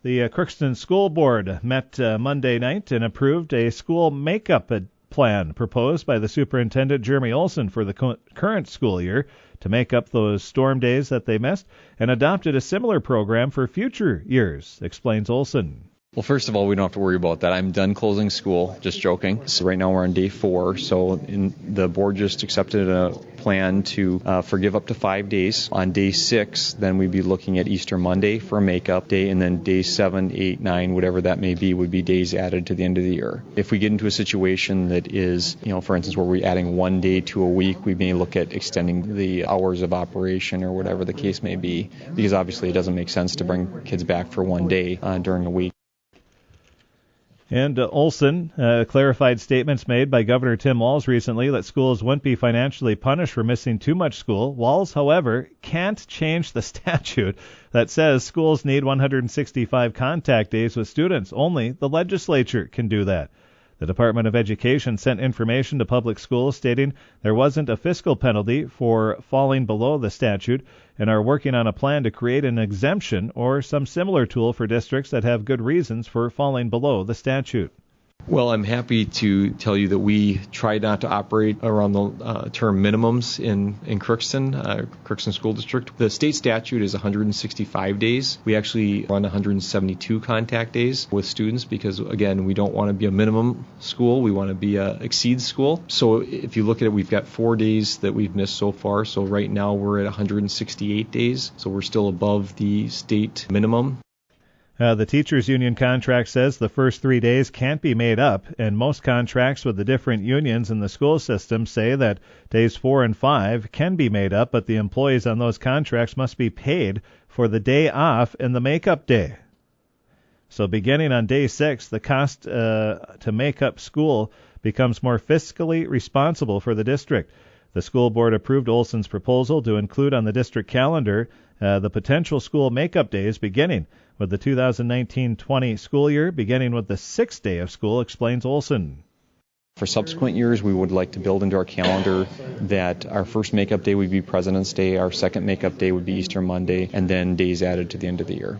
The Crookston School Board met Monday night and approved a school makeup plan proposed by the superintendent, Jeremy Olson, for the current school year to make up those storm days that they missed, and adopted a similar program for future years, explains Olson. Well, first of all, we don't have to worry about that. I'm done closing school, just joking. So right now we're on day 4, so the board just accepted a plan to forgive up to 5 days. On day 6, then we'd be looking at Easter Monday for a makeup day, and then day 7, 8, 9, whatever that may be, would be days added to the end of the year. If we get into a situation that is, for instance, where we're adding 1 day to a week, we may look at extending the hours of operation or whatever the case may be, because obviously it doesn't make sense to bring kids back for 1 day during the week. And Olson clarified statements made by Governor Tim Walz recently that schools wouldn't be financially punished for missing too much school. Walz, however, can't change the statute that says schools need 165 contact days with students. Only the legislature can do that. The Department of Education sent information to public schools stating there wasn't a fiscal penalty for falling below the statute and are working on a plan to create an exemption or some similar tool for districts that have good reasons for falling below the statute. Well, I'm happy to tell you that we try not to operate around the term minimums in Crookston School District. The state statute is 165 days. We actually run 172 contact days with students because, again, we don't want to be a minimum school. We want to be a exceed school. So if you look at it, we've got 4 days that we've missed so far. So right now we're at 168 days. So we're still above the state minimum. The teachers' union contract says the first 3 days can't be made up, and most contracts with the different unions in the school system say that days 4 and 5 can be made up, but the employees on those contracts must be paid for the day off and the makeup day. So beginning on day 6, the cost to make up school becomes more fiscally responsible for the district. The school board approved Olson's proposal to include on the district calendar the potential school makeup days beginning with the 2019-20 school year, beginning with the 6th day of school, explains Olson. For subsequent years, we would like to build into our calendar that our first makeup day would be President's Day, our second makeup day would be Easter Monday, and then days added to the end of the year.